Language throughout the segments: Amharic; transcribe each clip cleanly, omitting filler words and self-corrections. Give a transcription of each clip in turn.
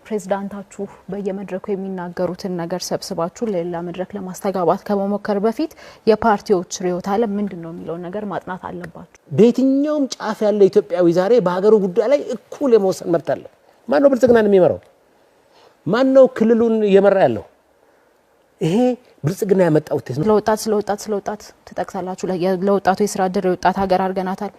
ፕሬዝዳንታችሁ በየመድረኩ የሚናገሩትን ነገር ሰብስባችሁ ለሌላ መድረክ ለማስተጋባት ከመሞከር በፊት የፓርቲዎች ርዕዮተ ዓለም ምንድነው የሚለው ነገር ማጥናት አለባችሁ። በየትኛውም ጫፍ ያለ ኢትዮጵያዊ ዛሬ በሀገሩ ጉዳይ ላይ እኩል የመወሰን መብት አለው። ማን ነው ብልጽግናን የሚመራው? ማን ነው ክልሉን እየመራ ያለው? ይሄ ብልጽግና ያመጣው ውጤት ነው። ስለወጣት ተጠቅሳላችሁ። ለወጣቱ የሥራ ዕድል የወጣት ሀገር አድርገናታል።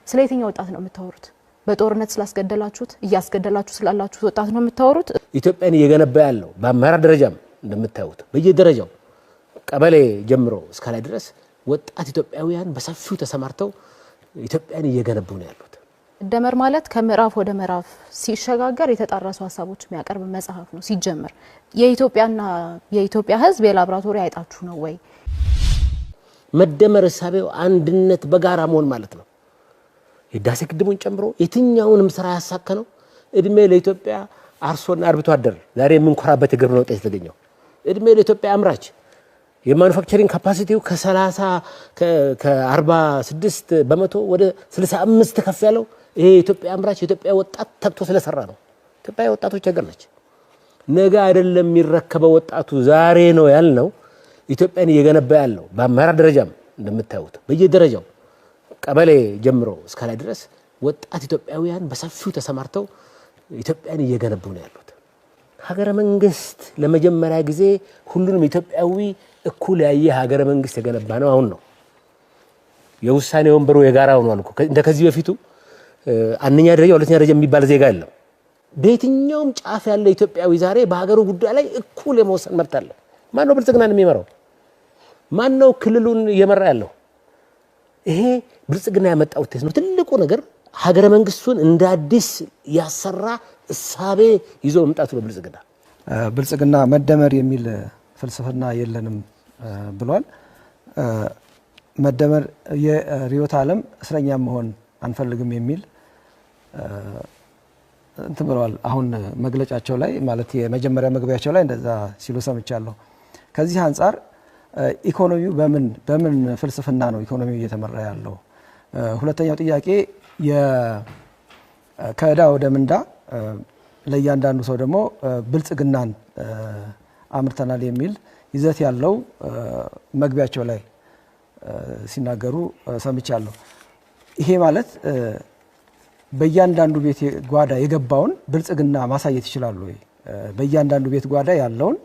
ስለ የትኛው ወጣት ነው የምታወሩት? በጦርነት ስላስገደላችሁት እያስገደላችሁ ስላላችሁት ወጣት ነው የምታወሩት? ኢትዮጵያን እየገነባ ያለው በአመራር ደረጃም እንደምታዩት በየደረጃው ቀበሌ ጀምሮ እስከ ላይ ድረስ ወጣት ኢትዮጵያውያን በሰፊው ተሰማርተው ኢትዮጵያን እየገነቡ ነው ያሉት። ደመር ማለት ከምዕራፍ ወደ ምዕራፍ ሲሸጋገር የተጣራሱ ሐሳቦች የሚያቀርብ መጽሐፍ ነው። ሲጀመር የኢትዮጵያ ሕዝብ የላብራቶሪ አይጣችሁ ነው ወይ? መደመር ሐሳቤው አንድነት በጋራ መሆን ማለት ነው። የዳሴ ግድቡን ጨምሮ የትኛውንም ስራ ያሳከነው እድሜ ለኢትዮጵያ አርሶና አርብቶ አደር ዛሬ የምንኮራበት የግብርና ውጤት የተገኘው እድሜ ለኢትዮጵያ አምራች የማኑፋክቸሪንግ ካፓሲቲው ከ46 በመቶ ወደ 65 ከፍ ያለው ይሄ የኢትዮጵያ አምራች የኢትዮጵያ ወጣት ተግቶ ስለሰራ ነው። ኢትዮጵያ ወጣቶች ሀገር ነች። ነገ አይደለም የሚረከበው ወጣቱ ዛሬ ነው ያልነው። ኢትዮጵያን እየገነባ ያለው በአመራር ደረጃም እንደምታዩት በየደረጃው ቀበሌ ጀምሮ እስከ ላይ ድረስ ወጣት ኢትዮጵያውያን በሰፊው ተሰማርተው ኢትዮጵያን እየገነቡ ነው ያሉት። ሀገረ መንግስት ለመጀመሪያ ጊዜ ሁሉንም ኢትዮጵያዊ እኩል ያየ ሀገረ መንግስት የገነባ ነው አሁን ነው። የውሳኔ ወንበሩ የጋራው ነው አልኩ። እንደከዚህ በፊቱ አንደኛ ደረጃ ሁለተኛ ደረጃ የሚባል ዜጋ የለም። በየትኛውም ጫፍ ያለ ኢትዮጵያዊ ዛሬ በሀገሩ ጉዳይ ላይ እኩል የመወሰን መብት አለው። ማን ነው ብልጽግናን የሚመራው? ማን ነው ክልሉን እየመራ ያለው? ይሄ ብልጽግና ያመጣው ውጤት ነው። ትልቁ ነገር ሀገረ መንግስቱን እንደ አዲስ ያሰራ እሳቤ ይዞ መምጣቱ ነው። ብልጽግና መደመር የሚል ፍልስፍና የለንም ብሏል። መደመር የርዕዮተ ዓለም እስረኛ መሆን አንፈልግም የሚል እንትን ብለዋል። አሁን መግለጫቸው ላይ ማለት የመጀመሪያ መግቢያቸው ላይ እንደዛ ሲሉ ሰምቻለሁ። ከዚህ አንፃር ኢኮኖሚው በምን ፍልስፍና ነው ኢኮኖሚው እየተመራ ያለው? ሁለተኛው ጥያቄ ከዕዳ ወደ ምንዳ ለእያንዳንዱ ሰው ደግሞ ብልጽግናን አምርተናል የሚል ይዘት ያለው መግቢያቸው ላይ ሲናገሩ ሰምቻለሁ። ይሄ ማለት በእያንዳንዱ ቤት ጓዳ የገባውን ብልጽግና ማሳየት ይችላሉ ወይ? በእያንዳንዱ ቤት ጓዳ ያለውን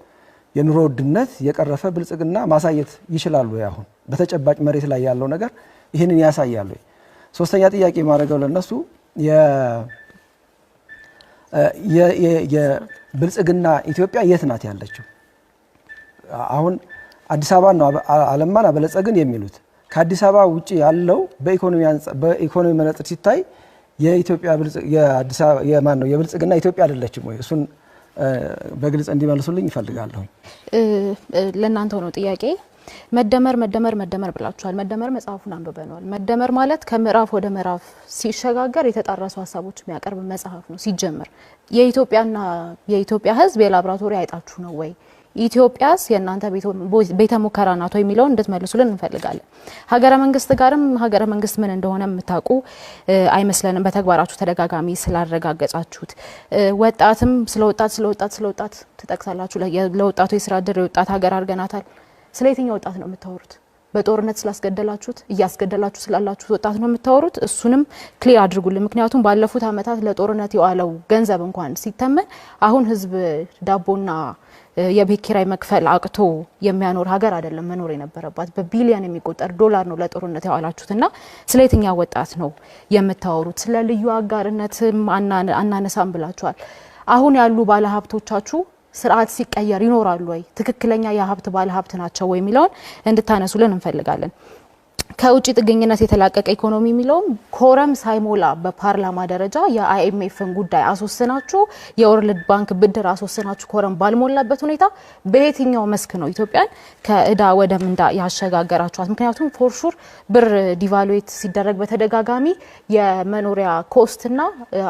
የኑሮ ውድነት የቀረፈ ብልጽግና ማሳየት ይችላሉ ወይ? አሁን በተጨባጭ መሬት ላይ ያለው ነገር ይህንን ያሳያሉ ወይ? ሶስተኛ ጥያቄ ማድረገው ለነሱ የብልጽግና ኢትዮጵያ የት ናት ያለችው? አሁን አዲስ አበባ ነው አለማን አበለጸግን የሚሉት። ከአዲስ አበባ ውጪ ያለው በኢኮኖሚ መነጽር ሲታይ የኢትዮጵያ የብልጽግና ኢትዮጵያ አይደለችም ወይ? እሱን በግልጽ እንዲመልሱልኝ ይፈልጋለሁ። ለእናንተው ነው ጥያቄ። መደመር ብላችኋል። መደመር መጽሐፉን አንብበናል። መደመር ማለት ከምዕራፍ ወደ ምዕራፍ ሲሸጋገር የተጣራሱ ሐሳቦች የሚያቀርብ መጽሐፍ ነው። ሲጀመር የኢትዮጵያ ሕዝብ የላብራቶሪ አይጣችሁ ነው ወይ? ኢትዮጵያስ የእናንተ ቤተ ሙከራ ናት ወይ የሚለውን እንድትመልሱልን እንፈልጋለን። ሀገረ መንግስት ጋርም ሀገረ መንግስት ምን እንደሆነ የምታውቁ አይመስለንም በተግባራችሁ ተደጋጋሚ ስላረጋገጫችሁት። ወጣትም ስለወጣት ተጠቅሳላችሁ። ለወጣቱ የሥራ ዕድል የወጣት ሀገር አድርገናታል። ስለ የትኛው ወጣት ነው የምታወሩት? በጦርነት ስላስገደላችሁት እያስገደላችሁ ስላላችሁት ወጣት ነው የምታወሩት? እሱንም ክሊር አድርጉልን። ምክንያቱም ባለፉት ዓመታት ለጦርነት የዋለው ገንዘብ እንኳን ሲተመን አሁን ህዝብ ዳቦና የቤት ኪራይ መክፈል አቅቶ የሚያኖር ሀገር አይደለም መኖር የነበረባት። በቢሊዮን የሚቆጠር ዶላር ነው ለጦርነት ያዋላችሁትና ስለ የትኛው ወጣት ነው የምታወሩት? ስለ ልዩ አጋርነትም አናነሳም ብላችኋል። አሁን ያሉ ባለሀብቶቻችሁ ስርዓት ሲቀየር ይኖራሉ ወይ? ትክክለኛ የሀብት ባለሀብት ናቸው ወይ የሚለውን እንድታነሱልን እንፈልጋለን። ከውጪ ጥገኝነት የተላቀቀ ኢኮኖሚ የሚለው ኮረም ሳይሞላ በፓርላማ ደረጃ የአይኤምኤፍን ጉዳይ አስወስናችሁ የወርልድ ባንክ ብድር አስወስናችሁ ኮረም ባልሞላበት ሁኔታ በየትኛው መስክ ነው ኢትዮጵያን ከዕዳ ወደ ምንዳ ያሸጋገራችኋት? ምክንያቱም ፎርሹር ብር ዲቫሉዌት ሲደረግ በተደጋጋሚ የመኖሪያ ኮስትና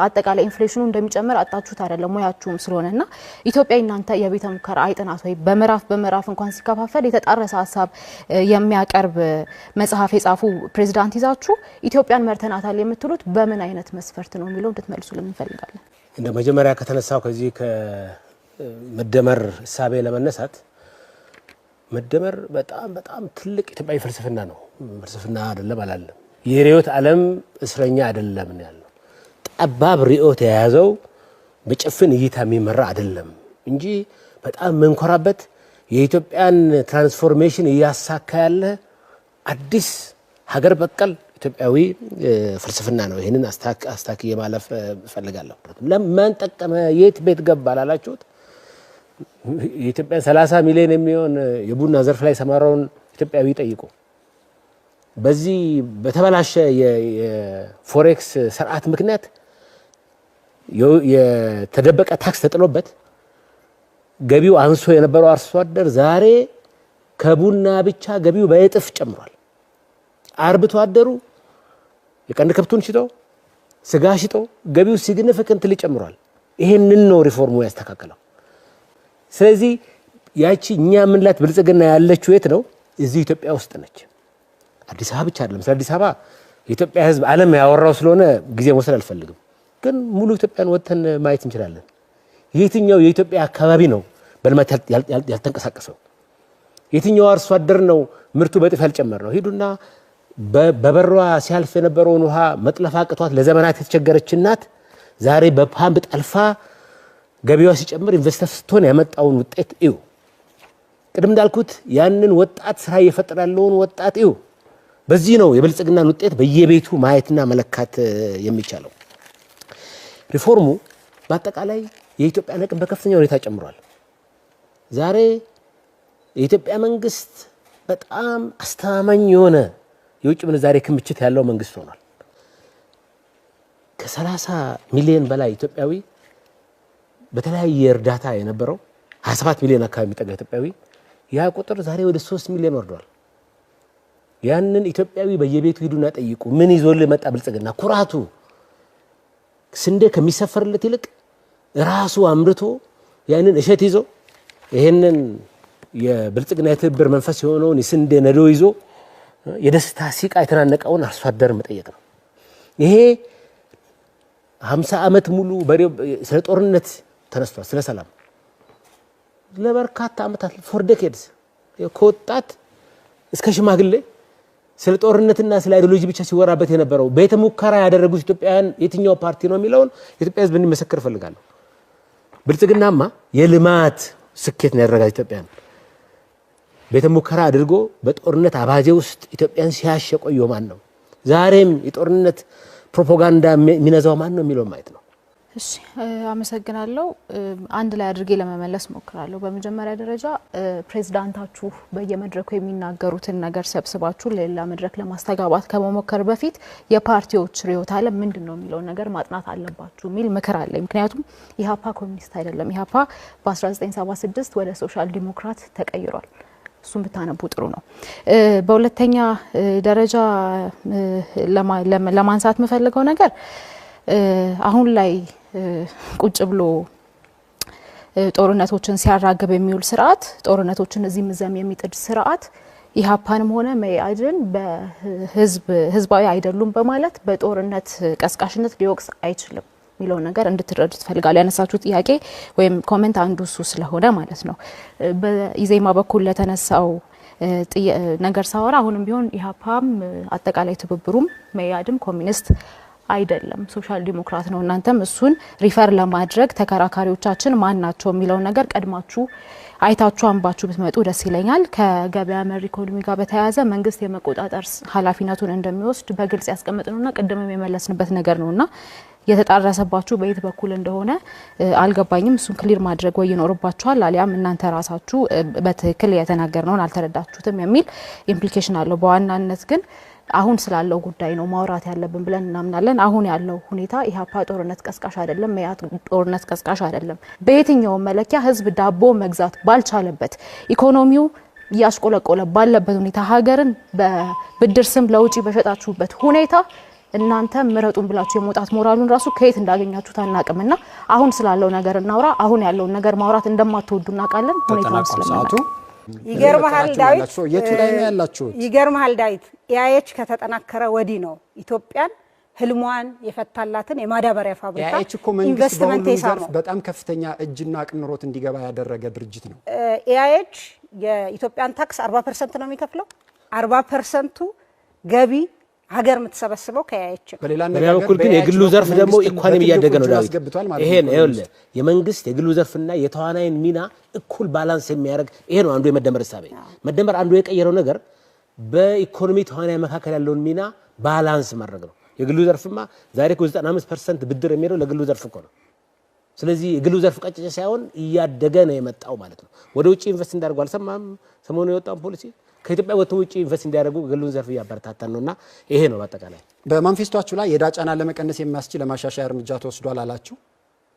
አጠቃላይ ኢንፍሌሽኑ እንደሚጨምር አጣችሁት አይደለም ሙያችሁም ስለሆነና ኢትዮጵያ እናንተ የቤተ ሙከራ አይጥናት ወይ? በመራፍ እንኳን ሲከፋፈል የተጣረሰ ሐሳብ የሚያቀርብ መጽሐፍ የጻፉ ፕሬዝዳንት ይዛችሁ ኢትዮጵያን መርተናታል የምትሉት በምን አይነት መስፈርት ነው የሚለው እንድትመልሱልን እንፈልጋለን። እንደ መጀመሪያ ከተነሳው ከዚህ ከመደመር እሳቤ ለመነሳት መደመር በጣም ትልቅ ኢትዮጵያዊ ፍልስፍና ነው። ፍልስፍና አይደለም አላለም። የሪዮት ዓለም እስረኛ አይደለም ነው ያለው። ጠባብ ሪዮት የያዘው በጭፍን እይታ የሚመራ አይደለም እንጂ በጣም መንኮራበት የኢትዮጵያን ትራንስፎርሜሽን እያሳካ ያለ አዲስ ሀገር በቀል ኢትዮጵያዊ ፍልስፍና ነው። ይሄንን አስታክ የማለፍ ፈልጋለሁ። ለማን ጠቀመ የት ቤት ገባ ላላችሁት የኢትዮጵያን 30 ሚሊዮን የሚሆን የቡና ዘርፍ ላይ ሰማራውን ኢትዮጵያዊ ጠይቁ። በዚህ በተበላሸ የፎሬክስ ስርዓት ምክንያት የተደበቀ ታክስ ተጥሎበት ገቢው አንሶ የነበረው አርሶ አደር ዛሬ ከቡና ብቻ ገቢው በእጥፍ ጨምሯል። አርብቶ አደሩ የቀንድ ከብቱን ሽጦ ስጋ ሽጦ ገቢው ሲግኒፊካንትሊ ጨምሯል። ይሄንን ነው ሪፎርሙ ያስተካከለው። ስለዚህ ያቺ እኛ ምንላት ብልጽግና ያለችው የት ነው? እዚህ ኢትዮጵያ ውስጥ ነች። አዲስ አበባ ብቻ አይደለም። ስለ አዲስ አበባ የኢትዮጵያ ሕዝብ ዓለም ያወራው ስለሆነ ጊዜ መውሰድ አልፈልግም። ግን ሙሉ ኢትዮጵያን ወጥተን ማየት እንችላለን። የትኛው የኢትዮጵያ አካባቢ ነው በልማት ያልተንቀሳቀሰው? የትኛው አርሶ አደር ነው ምርቱ በጥፍ ያልጨመረ ነው? ሂዱና በበሯ ሲያልፍ የነበረውን ውሃ መጥለፍ አቅቷት ለዘመናት የተቸገረች እናት ዛሬ በፓምፕ ጠልፋ ገቢዋ ሲጨምር ኢንቨስተር ስትሆን ያመጣውን ውጤት እዩ። ቅድም እንዳልኩት ያንን ወጣት ስራ እየፈጠረ ያለውን ወጣት እዩ። በዚህ ነው የብልጽግናን ውጤት በየቤቱ ማየትና መለካት የሚቻለው። ሪፎርሙ በአጠቃላይ የኢትዮጵያ አቅም በከፍተኛ ሁኔታ ጨምሯል። ዛሬ የኢትዮጵያ መንግስት በጣም አስተማማኝ የሆነ የውጭ ምንዛሬ ክምችት ያለው መንግስት ሆኗል። ከ30 ሚሊዮን በላይ ኢትዮጵያዊ በተለያየ እርዳታ የነበረው 27 ሚሊዮን አካባቢ የሚጠጋ ኢትዮጵያዊ ያ ቁጥር ዛሬ ወደ 3 ሚሊዮን ወርዷል። ያንን ኢትዮጵያዊ በየቤቱ ሂዱና ጠይቁ። ምን ይዞልህ መጣ ብልጽግና? ኩራቱ ስንዴ ከሚሰፈርለት ይልቅ ራሱ አምርቶ ያንን እሸት ይዞ ይሄንን የብልጽግና የትብብር መንፈስ የሆነውን የስንዴ ነዶ ይዞ የደስታ ሲቃ የተናነቀውን አርሶ አደር መጠየቅ ነው። ይሄ 50 ዓመት ሙሉ ስለ ጦርነት ተነስቷል። ስለ ሰላም ለበርካታ ዓመታት ፎር ዴኬድስ ከወጣት እስከ ሽማግሌ ስለ ጦርነትና ስለ አይዲዮሎጂ ብቻ ሲወራበት የነበረው ቤተ ሙከራ ያደረጉት ኢትዮጵያውያን የትኛው ፓርቲ ነው የሚለውን የኢትዮጵያ ሕዝብ እንዲመሰክር ፈልጋለሁ። ብልጽግናማ የልማት ስኬት ነው ያደረጋት ኢትዮጵያን ቤተ ሙከራ አድርጎ በጦርነት አባዜ ውስጥ ኢትዮጵያን ሲያሽ የቆየው ማን ነው? ዛሬም የጦርነት ፕሮፓጋንዳ የሚነዛው ማን ነው የሚለው ማየት ነው። እሺ አመሰግናለሁ። አንድ ላይ አድርጌ ለመመለስ ሞክራለሁ። በመጀመሪያ ደረጃ ፕሬዝዳንታችሁ በየመድረኩ የሚናገሩትን ነገር ሰብስባችሁ ለሌላ መድረክ ለማስተጋባት ከመሞከር በፊት የፓርቲዎች ርዕዮተ ዓለም ምንድነው የሚለው ነገር ማጥናት አለባችሁ የሚል ምክር አለ። ምክንያቱም ኢህአፓ ኮሚኒስት አይደለም። ኢህአፓ በ1976 ወደ ሶሻል ዲሞክራት ተቀይሯል። እሱን ብታነቡ ጥሩ ነው። በሁለተኛ ደረጃ ለማንሳት የምፈልገው ነገር አሁን ላይ ቁጭ ብሎ ጦርነቶችን ሲያራግብ የሚውል ስርዓት፣ ጦርነቶችን እዚህ ምዘም የሚጥድ ስርዓት ኢህአፓንም ሆነ መኢአድን በህዝባዊ አይደሉም በማለት በጦርነት ቀስቃሽነት ሊወቅስ አይችልም የሚለው ነገር እንድትረዱ ትፈልጋለሁ። ያነሳችሁ ጥያቄ ወይም ኮሜንት አንዱ እሱ ስለሆነ ማለት ነው። በኢዜማ በኩል ለተነሳው ነገር ሳወራ አሁንም ቢሆን ኢህአፓም አጠቃላይ ትብብሩም መኢአድም ኮሚኒስት አይደለም፣ ሶሻል ዲሞክራት ነው። እናንተም እሱን ሪፈር ለማድረግ ተከራካሪዎቻችን ማን ናቸው የሚለው ነገር ቀድማችሁ አይታችሁ አንባችሁ ብትመጡ ደስ ይለኛል። ከገበያ መር ኢኮኖሚ ጋር በተያያዘ መንግስት የመቆጣጠር ኃላፊነቱን እንደሚወስድ በግልጽ ያስቀምጥነውና ቅድምም የመለስንበት ነገር ነውና የተጣራሰባችሁ በየት በኩል እንደሆነ አልገባኝም። እሱን ክሊር ማድረግ ወይ ይኖርባችኋል፣ አሊያም እናንተ ራሳችሁ በትክክል የተናገርነውን አልተረዳችሁትም የሚል ኢምፕሊኬሽን አለው። በዋናነት ግን አሁን ስላለው ጉዳይ ነው ማውራት ያለብን ብለን እናምናለን። አሁን ያለው ሁኔታ ኢህአፓ ጦርነት ቀስቃሽ አይደለም፣ መኢአድ ጦርነት ቀስቃሽ አይደለም። በየትኛው መለኪያ ህዝብ ዳቦ መግዛት ባልቻለበት፣ ኢኮኖሚው ያስቆለቆለ ባለበት ሁኔታ፣ ሀገርን በብድር ስም ለውጪ በሸጣችሁበት ሁኔታ እናንተ ምረጡን ብላችሁ የመውጣት ሞራሉን ራሱ ከየት እንዳገኛችሁ ታናቅምና አሁን ስላለው ነገር እናውራ። አሁን ያለውን ነገር ማውራት እንደማትወዱ እናውቃለን። ሁኔታውን ስለማናውቅ ይገርምሃል ዳዊት፣ የቱ ላይ ነው ያላችሁት? ይገርምሃል ዳዊት፣ ኢአይኤች ከተጠናከረ ወዲህ ነው ኢትዮጵያን ህልሟን የፈታላትን የማዳበሪያ ፋብሪካ ኤአይኤች እኮ መንግስት በሁሉም ዘርፍ በጣም ከፍተኛ እጅና አቅም ኖሮት እንዲገባ ያደረገ ድርጅት ነው። ኤአይኤች የኢትዮጵያን ታክስ 40% ነው የሚከፍለው። 40%ቱ ገቢ ሀገር የምትሰበስበው ከኤአይኤች ነው። በሌላ ነገር ግን የግሉ ዘርፍ ደግሞ ኢኮኖሚ ያደገ ነው ዳዊት። ይሄን የመንግስት የግሉ ዘርፍና የተዋናይን ሚና እኩል ባላንስ የሚያደርግ ይሄ ነው አንዱ የመደመር ሐሳብ። መደመር አንዱ የቀየረው ነገር በኢኮኖሚ ተዋናይ መካከል ያለውን ሚና ባላንስ ማድረግ ነው። የግሉ ዘርፍማ ዛሬ 95% ብድር የሚሄደው ለግሉ ዘርፍ እኮ ነው። ስለዚህ የግሉ ዘርፍ ቀጭጭ ሳይሆን እያደገ ነው የመጣው ማለት ነው። ወደ ውጪ ኢንቨስት እንዳደርጉ አልሰማም? ሰሞኑ የወጣው ፖሊሲ ከኢትዮጵያ ወጥቶ ውጪ ኢንቨስት እንዲያደርጉ ግሉን ዘርፍ እያበረታታን ነውና ይሄ ነው በአጠቃላይ። በማንፌስቶአችሁ ላይ የዕዳ ጫና ለመቀነስ የሚያስችል ለማሻሻያ እርምጃ ተወስዷል አላችሁ።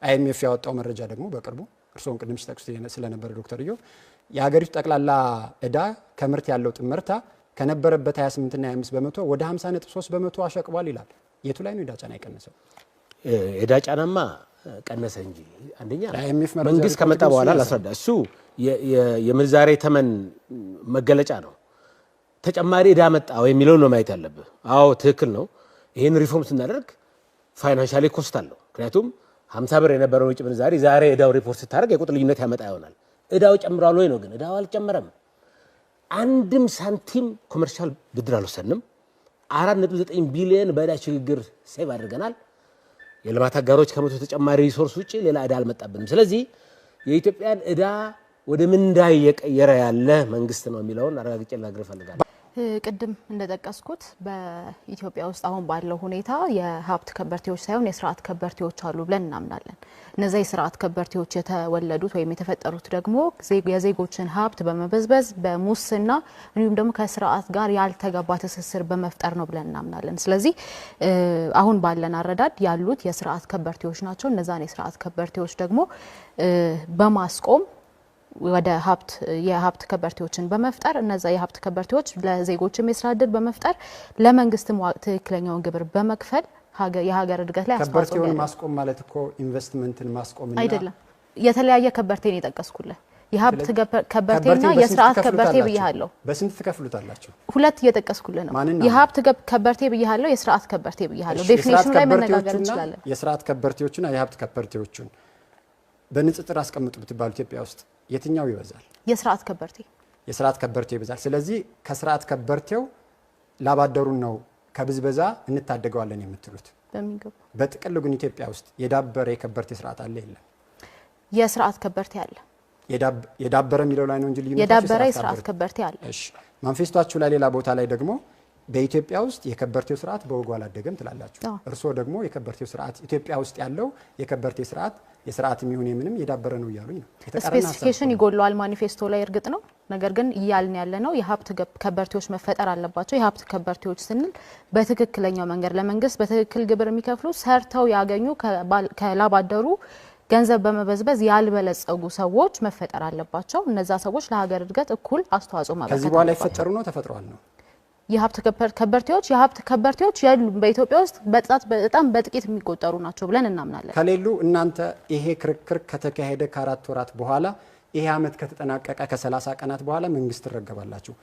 አይኤምኤፍ ያወጣው መረጃ ደግሞ በቅርቡ እርስዎን ቅድም ሲጠቅሱ ስለነበረ ዶክተር ኢዮብ የሀገሪቱ ጠቅላላ ዕዳ ከምርት ያለው ጥምርታ ከነበረበት 28 እና 25 በመቶ ወደ 50.3 በመቶ አሻቅቧል ይላል። የቱ ላይ ነው ዕዳ ጫና የቀነሰው? ዕዳ ጫናማ ቀነሰ እንጂ አንደኛ መንግስት ከመጣ በኋላ ላስረዳ። እሱ የምንዛሬ ተመን መገለጫ ነው። ተጨማሪ ዕዳ መጣ ወይ የሚለው ነው ማየት ያለብህ። አዎ ትክክል ነው። ይሄን ሪፎርም ስናደርግ ፋይናንሻሊ ኮስት አለው። ምክንያቱም 50 ብር የነበረው ውጭ ምንዛሬ ዛሬ ዕዳው ሪፖርት ስታደርግ የቁጥር ልዩነት ያመጣ ይሆናል። ዕዳው ጨምሯል ወይ ነው? ግን ዕዳው አልጨመረም። አንድም ሳንቲም ኮመርሻል ብድር አልወሰንም። 4.9 ቢሊዮን በዕዳ ሽግግር ሴቭ አድርገናል። የልማት አጋሮች ከመቶ ተጨማሪ ሪሶርስ ውጪ ሌላ ዕዳ አልመጣብንም። ስለዚህ የኢትዮጵያን ዕዳ ወደ ምንዳ እየቀየረ ያለ መንግስት ነው የሚለውን አረጋግጬ ልነግርህ እፈልጋለሁ። ቅድም እንደጠቀስኩት በኢትዮጵያ ውስጥ አሁን ባለው ሁኔታ የሀብት ከበርቴዎች ሳይሆን የስርዓት ከበርቴዎች አሉ ብለን እናምናለን። እነዚህ የስርዓት ከበርቴዎች የተወለዱት ወይም የተፈጠሩት ደግሞ የዜጎችን ሀብት በመበዝበዝ በሙስና እንዲሁም ደግሞ ከስርዓት ጋር ያልተገባ ትስስር በመፍጠር ነው ብለን እናምናለን። ስለዚህ አሁን ባለን አረዳድ ያሉት የስርዓት ከበርቴዎች ናቸው። እነዛን የስርዓት ከበርቴዎች ደግሞ በማስቆም ወደ የሀብት ከበርቴዎችን በመፍጠር እነዛ የሀብት ከበርቴዎች ለዜጎችም የስራ ዕድል በመፍጠር ለመንግስትም ትክክለኛውን ግብር በመክፈል የሀገር እድገት ላይ አስተዋጽኦ ከበርቴውን ማስቆም ማለት እኮ ኢንቨስትመንትን ማስቆምና አይደለም። የተለያየ ከበርቴን የጠቀስኩልህ የሀብት ከበርቴና የስርዓት ከበርቴ ብያለሁ። በስንት ትከፍሉታላችሁ? ሁለት እየጠቀስኩልህ ነው። የሀብት ከበርቴ ብያለሁ፣ የስርዓት ከበርቴ ብያለሁ። ዴፊኒሽኑ ላይ መነጋገር እንችላለን። የስርዓት ከበርቴዎችና የሀብት ከበርቴዎችን በንጽጽር አስቀምጡ ብትባሉ ኢትዮጵያ ውስጥ የትኛው ይበዛል? የስርዓት ከበርቴ። የስርዓት ከበርቴው ይበዛል። ስለዚህ ከስርዓት ከበርቴው ላባደሩን ነው ከብዝበዛ እንታደገዋለን የምትሉት? በሚገባ። በጥቅሉ ግን ኢትዮጵያ ውስጥ የዳበረ የከበርቴ ስርዓት አለ የለም? የስርዓት ከበርቴ አለ። የዳበረ የሚለው ላይ ነው እንጂ ልዩነቱ የዳበረ የስርዓት ከበርቴ አለ። እሺ፣ ማንፌስቶአችሁ ላይ ሌላ ቦታ ላይ ደግሞ በኢትዮጵያ ውስጥ የከበርቴው ስርዓት በወጉ አላደገም ትላላችሁ። እርስዎ ደግሞ የከበርቴው ስርዓት ኢትዮጵያ ውስጥ ያለው የከበርቴ ስርዓት የስርዓት የሚሆን የምንም የዳበረ ነው እያሉኝ ነው። ስፔሲፊኬሽን ይጎለዋል ማኒፌስቶ ላይ እርግጥ ነው። ነገር ግን እያልን ያለ ነው የሀብት ከበርቴዎች መፈጠር አለባቸው። የሀብት ከበርቴዎች ስንል በትክክለኛው መንገድ ለመንግስት በትክክል ግብር የሚከፍሉ ሰርተው ያገኙ ከላባደሩ ገንዘብ በመበዝበዝ ያልበለጸጉ ሰዎች መፈጠር አለባቸው። እነዛ ሰዎች ለሀገር እድገት እኩል አስተዋጽኦ ማበርከት ከዚህ በኋላ ይፈጠሩ ነው ተፈጥሯል ነው? የሀብት ከበርቴዎች ያሉ በኢትዮጵያ ውስጥ በጣም በጥቂት የሚቆጠሩ ናቸው ብለን እናምናለን። ከሌሉ እናንተ ይሄ ክርክር ከተካሄደ ከ4 ወራት በኋላ ይሄ አመት ከተጠናቀቀ ከ30 ቀናት በኋላ መንግስት ትረገባላችሁ።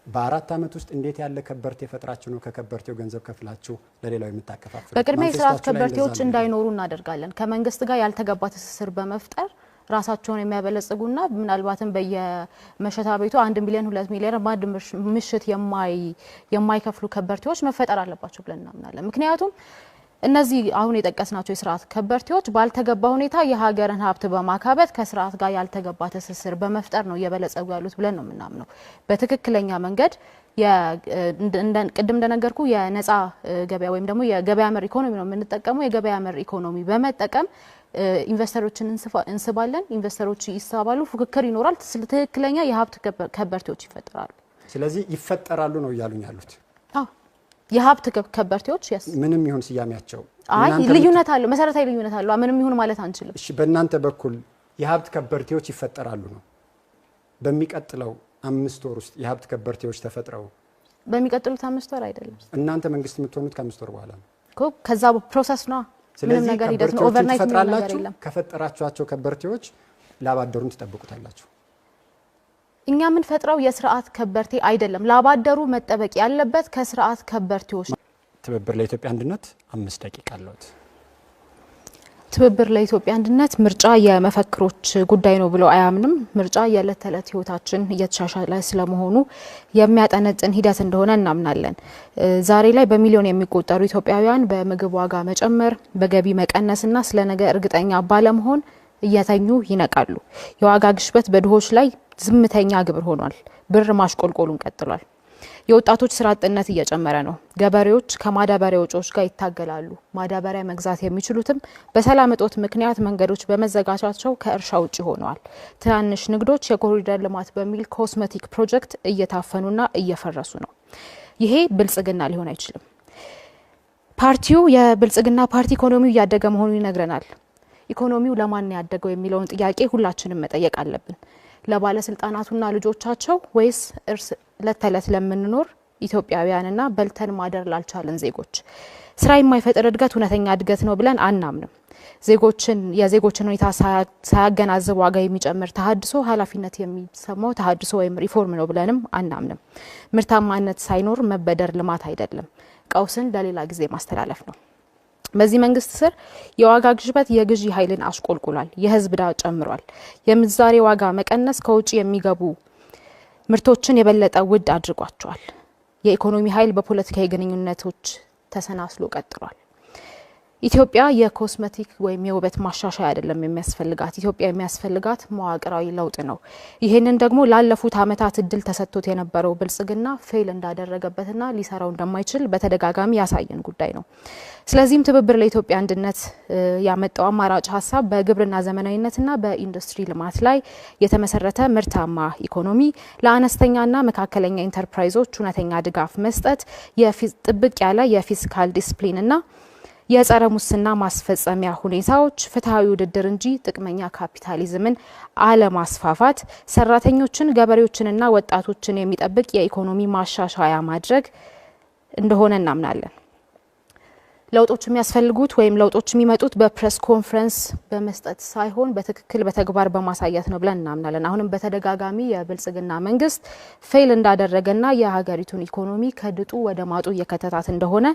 በ4 አመት ውስጥ እንዴት ያለ ከበርቴ ፈጥራችሁ ነው ከከበርቴው ገንዘብ ከፍላችሁ ለሌላው የምታከፋፍሉ? በቅድሚያ የስርዓት ከበርቴዎች እንዳይኖሩ እናደርጋለን። ከመንግስት ጋር ያልተገባ ትስስር በመፍጠር ራሳቸውን የሚያበለጽጉና ምናልባትም በየመሸታ ቤቱ 1 ሚሊዮን 2 ሚሊዮን ባድ ምሽት የማይከፍሉ ከበርቴዎች መፈጠር አለባቸው ብለን እናምናለን። ምክንያቱም እነዚህ አሁን የጠቀስናቸው የስርዓት ከበርቴዎች ባልተገባ ሁኔታ የሀገርን ሀብት በማካበት ከስርዓት ጋር ያልተገባ ትስስር በመፍጠር ነው እየበለጸጉ ያሉት ብለን ነው የምናምነው። በትክክለኛ መንገድ ቅድም እንደነገርኩ የነፃ ገበያ ወይም ደግሞ የገበያ መር ኢኮኖሚ ነው የምንጠቀመው። የገበያ መር ኢኮኖሚ በመጠቀም ኢንቨስተሮችን እንስባለን። ኢንቨስተሮች ይሳባሉ፣ ፉክክር ይኖራል። ትክክለኛ የሀብት ከበርቴዎች ይፈጠራሉ። ስለዚህ ይፈጠራሉ ነው እያሉኝ ያሉት? አዎ የሀብት ከበርቴዎች ምንም ይሁን ስያሜያቸው ልዩነት አለው፣ መሰረታዊ ልዩነት አለው። ምንም ይሁን ማለት አንችልም። እሺ፣ በእናንተ በኩል የሀብት ከበርቴዎች ይፈጠራሉ ነው? በሚቀጥለው 5 ወር ውስጥ የሀብት ከበርቴዎች ተፈጥረው በሚቀጥሉት 5 ወር አይደለም። እናንተ መንግስት የምትሆኑት ከ5 ወር በኋላ ነው እኮ። ከዛ ፕሮሰስ ነው። ምንም ነገር ሂደት ነው። ኦቨርናይት ትፈጥራላችሁ። ከፈጠራችኋቸው ከበርቴዎች ላባደሩን ትጠብቁታላችሁ። እኛ የምንፈጥረው የስርዓት ከበርቴ አይደለም። ላባደሩ መጠበቅ ያለበት ከስርዓት ከበርቴዎች። ትብብር ለኢትዮጵያ አንድነት 5 ደቂቃ አለዎት። ትብብር ለኢትዮጵያ አንድነት ምርጫ የመፈክሮች ጉዳይ ነው ብሎ አያምንም። ምርጫ የዕለት ተዕለት ህይወታችን እየተሻሻለ ስለመሆኑ የሚያጠነጥን ሂደት እንደሆነ እናምናለን። ዛሬ ላይ በሚሊዮን የሚቆጠሩ ኢትዮጵያውያን በምግብ ዋጋ መጨመር፣ በገቢ መቀነስና ስለ ነገ እርግጠኛ ባለመሆን እየተኙ ይነቃሉ። የዋጋ ግሽበት በድሆች ላይ ዝምተኛ ግብር ሆኗል። ብር ማሽቆልቆሉን ቀጥሏል። የወጣቶች ስራ አጥነት እየጨመረ ነው። ገበሬዎች ከማዳበሪያ ወጪዎች ጋር ይታገላሉ። ማዳበሪያ መግዛት የሚችሉትም በሰላም እጦት ምክንያት መንገዶች በመዘጋታቸው ከእርሻ ውጪ ሆነዋል። ትናንሽ ንግዶች የኮሪደር ልማት በሚል ኮስሜቲክ ፕሮጀክት እየታፈኑና እየፈረሱ ነው። ይሄ ብልጽግና ሊሆን አይችልም። ፓርቲው የብልጽግና ፓርቲ ኢኮኖሚው እያደገ መሆኑን ይነግረናል። ኢኮኖሚው ለማን ያደገው የሚለውን ጥያቄ ሁላችንም መጠየቅ አለብን። ለባለስልጣናቱና ልጆቻቸው ወይስ ዕለት ተዕለት ለምንኖር ኢትዮጵያውያንና በልተን ማደር ላልቻለን ዜጎች? ስራ የማይፈጥር እድገት እውነተኛ እድገት ነው ብለን አናምንም። የዜጎችን ሁኔታ ሳያገናዝብ ዋጋ የሚጨምር ተሃድሶ ኃላፊነት የሚሰማው ተሃድሶ ወይም ሪፎርም ነው ብለንም አናምንም። ምርታማነት ሳይኖር መበደር ልማት አይደለም፣ ቀውስን ለሌላ ጊዜ ማስተላለፍ ነው። በዚህ መንግስት ስር የዋጋ ግሽበት የግዢ ኃይልን አሽቆልቁሏል። የህዝብ ዕዳ ጨምሯል። የምንዛሬ ዋጋ መቀነስ ከውጪ የሚገቡ ምርቶችን የበለጠ ውድ አድርጓቸዋል። የኢኮኖሚ ኃይል በፖለቲካዊ ግንኙነቶች ተሰናስሎ ቀጥሏል። ኢትዮጵያ የኮስሜቲክ ወይም የውበት ማሻሻያ አይደለም የሚያስፈልጋት። ኢትዮጵያ የሚያስፈልጋት መዋቅራዊ ለውጥ ነው። ይሄንን ደግሞ ላለፉት አመታት እድል ተሰጥቶት የነበረው ብልጽግና ፌል እንዳደረገበትና ሊሰራው እንደማይችል በተደጋጋሚ ያሳየን ጉዳይ ነው። ስለዚህም ትብብር ለኢትዮጵያ አንድነት ያመጣው አማራጭ ሀሳብ በግብርና ዘመናዊነትና በኢንዱስትሪ ልማት ላይ የተመሰረተ ምርታማ ኢኮኖሚ፣ ለአነስተኛና መካከለኛ ኢንተርፕራይዞች እውነተኛ ድጋፍ መስጠት፣ ጥብቅ ያለ የፊስካል ዲስፕሊንና የጸረ ሙስና ማስፈጸሚያ ሁኔታዎች፣ ፍትሃዊ ውድድር እንጂ ጥቅመኛ ካፒታሊዝምን አለማስፋፋት፣ ሰራተኞችን፣ ገበሬዎችንና ወጣቶችን የሚጠብቅ የኢኮኖሚ ማሻሻያ ማድረግ እንደሆነ እናምናለን። ለውጦች የሚያስፈልጉት ወይም ለውጦች የሚመጡት በፕሬስ ኮንፈረንስ በመስጠት ሳይሆን በትክክል በተግባር በማሳየት ነው ብለን እናምናለን። አሁንም በተደጋጋሚ የብልጽግና መንግስት ፌል እንዳደረገና የሀገሪቱን ኢኮኖሚ ከድጡ ወደ ማጡ እየከተታት እንደሆነ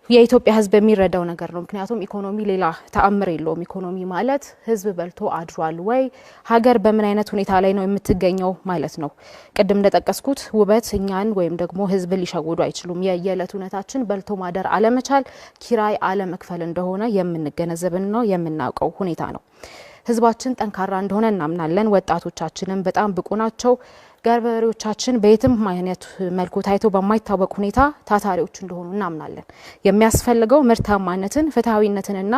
የኢትዮጵያ ሕዝብ የሚረዳው ነገር ነው። ምክንያቱም ኢኮኖሚ ሌላ ተአምር የለውም። ኢኮኖሚ ማለት ሕዝብ በልቶ አድሯል ወይ፣ ሀገር በምን አይነት ሁኔታ ላይ ነው የምትገኘው ማለት ነው። ቅድም እንደጠቀስኩት ውበት እኛን ወይም ደግሞ ሕዝብ ሊሸውዱ አይችሉም። የየዕለት እውነታችን በልቶ ማደር አለመቻል፣ ኪራይ አለመክፈል እንደሆነ የምንገነዘብና የምናውቀው ሁኔታ ነው። ሕዝባችን ጠንካራ እንደሆነ እናምናለን። ወጣቶቻችንም በጣም ብቁ ናቸው። ገበሬዎቻችን በየትም አይነት መልኩ ታይቶ በማይታወቅ ሁኔታ ታታሪዎች እንደሆኑ እናምናለን። የሚያስፈልገው ምርታማነትን፣ ፍትሃዊነትንና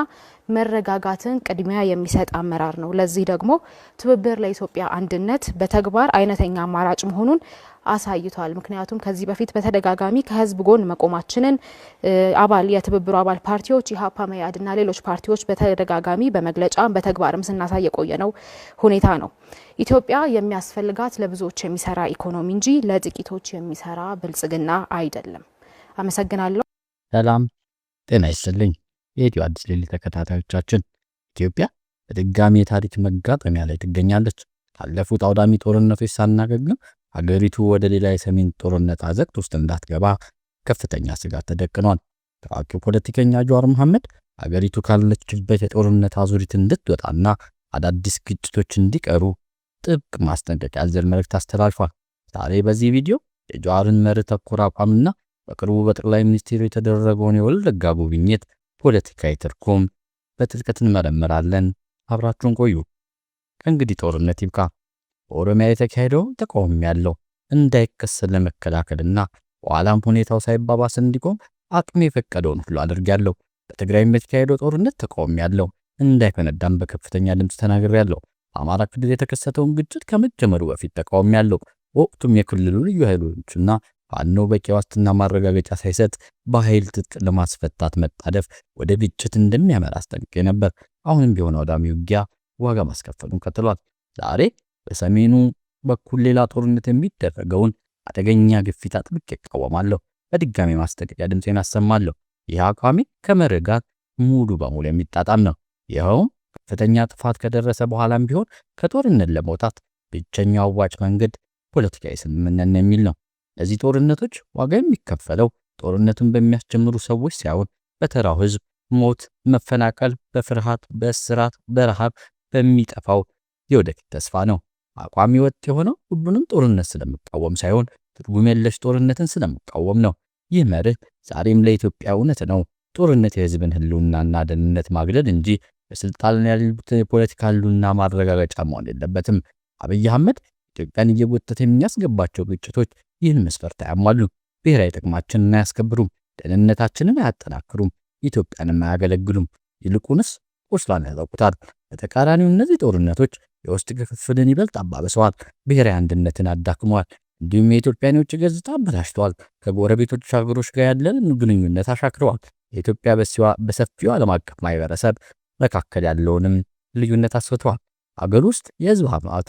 መረጋጋትን ቅድሚያ የሚሰጥ አመራር ነው። ለዚህ ደግሞ ትብብር ለኢትዮጵያ አንድነት በተግባር አይነተኛ አማራጭ መሆኑን አሳይቷል። ምክንያቱም ከዚህ በፊት በተደጋጋሚ ከህዝብ ጎን መቆማችንን የትብብሩ አባል ፓርቲዎች ኢህአፓ፣ መኢአድና ሌሎች ፓርቲዎች በተደጋጋሚ በመግለጫ በተግባርም ስናሳይ የቆየነው ሁኔታ ነው። ኢትዮጵያ የሚያስፈልጋት ለብዙዎች የሚሰራ ኢኮኖሚ እንጂ ለጥቂቶች የሚሰራ ብልጽግና አይደለም። አመሰግናለሁ። ሰላም ጤና ይስጥልኝ። የኢትዮ አዲስ ዴይሊ ተከታታዮቻችን፣ ኢትዮጵያ በድጋሚ የታሪክ መጋጠሚያ ላይ ትገኛለች። ካለፉት አውዳሚ ጦርነቶች ሳናገግም ሀገሪቱ ወደ ሌላ የሰሜን ጦርነት አዘቅት ውስጥ እንዳትገባ ከፍተኛ ስጋት ተደቅኗል። ታዋቂው ፖለቲከኛ ጀዋር መሐመድ ሀገሪቱ ካለችበት የጦርነት አዙሪት እንድትወጣና አዳዲስ ግጭቶች እንዲቀሩ ጥብቅ ማስጠንቀቂያ ያዘለ መልእክት አስተላልፏል። ዛሬ በዚህ ቪዲዮ የጀዋርን መርህ ተኮር አቋምና በቅርቡ በጠቅላይ ሚኒስትሩ የተደረገውን የወለጋ ጉብኝት ፖለቲካዊ ትርጉም በጥልቀት እንመረምራለን። አብራችሁን ቆዩ። ከእንግዲህ ጦርነት ይብቃ። በኦሮሚያ የተካሄደው ተቃውሞ ያለው እንዳይከሰት ለመከላከልና በኋላም ሁኔታው ሳይባባስ እንዲቆም አቅሜ የፈቀደውን ሁሉ አድርጌያለሁ። በትግራይ የተካሄደው ጦርነት ተቃውሞ ያለው እንዳይፈነዳም በከፍተኛ ድምጽ ተናግሬያለሁ። በአማራ ክልል የተከሰተውን ግጭት ከመጀመሩ በፊት ተቃውሞ ያለው ወቅቱም የክልሉ ልዩ ኃይሎችና ፋኖ በቂ ዋስትና ማረጋገጫ ሳይሰጥ በኃይል ትጥቅ ለማስፈታት መጣደፍ ወደ ግጭት እንደሚያመራ አስጠንቅቄ ነበር። አሁንም ቢሆን አውዳሚ ውጊያ ዋጋ ማስከፈሉን ቀጥሏል። ዛሬ በሰሜኑ በኩል ሌላ ጦርነት የሚደረገውን አደገኛ ግፊት አጥብቄ እቃወማለሁ። በድጋሚ ማስጠንቀቂያ ድምፄን አሰማለሁ። ይህ አቋሜ ከመርህ ጋር ሙሉ በሙሉ የሚጣጣም ነው። ይኸውም ከፍተኛ ጥፋት ከደረሰ በኋላም ቢሆን ከጦርነት ለመውጣት ብቸኛው አዋጭ መንገድ ፖለቲካዊ ስምምነት የሚል ነው። ለዚህ ጦርነቶች ዋጋ የሚከፈለው ጦርነቱን በሚያስጀምሩ ሰዎች ሳይሆን በተራው ህዝብ ሞት፣ መፈናቀል፣ በፍርሃት፣ በእስራት፣ በረሃብ በሚጠፋው የወደፊት ተስፋ ነው። አቋሚ ወጥ የሆነው ሁሉንም ጦርነት ስለመቃወም ሳይሆን ትርጉም የለሽ ጦርነትን ስለመቃወም ነው። ይህ መርህ ዛሬም ለኢትዮጵያ እውነት ነው። ጦርነት የህዝብን ህልውናና ደህንነት ማግለል እንጂ በስልጣን ያሉትን የፖለቲካ ህልውና ማረጋገጫ መሆን የለበትም። አብይ አህመድ ኢትዮጵያን እየጎተተ የሚያስገባቸው ግጭቶች ይህን መስፈርት አያሟሉም። ብሔራዊ ጥቅማችንን አያስከብሩም፣ ደህንነታችንን አያጠናክሩም፣ ኢትዮጵያንም አያገለግሉም። ይልቁንስ ቁስሏን ያጠቁታል። በተቃራኒው እነዚህ ጦርነቶች የውስጥ ክፍፍልን ይበልጥ አባብሰዋል፣ ብሔራዊ አንድነትን አዳክመዋል፣ እንዲሁም የኢትዮጵያን የውጭ ገጽታ አበላሽተዋል። ከጎረቤቶች ሀገሮች ጋር ያለንን ግንኙነት አሻክረዋል። የኢትዮጵያ በሰፊው ዓለም አቀፍ ማህበረሰብ መካከል ያለውንም ልዩነት አስፍተዋል። አገር ውስጥ የህዝብ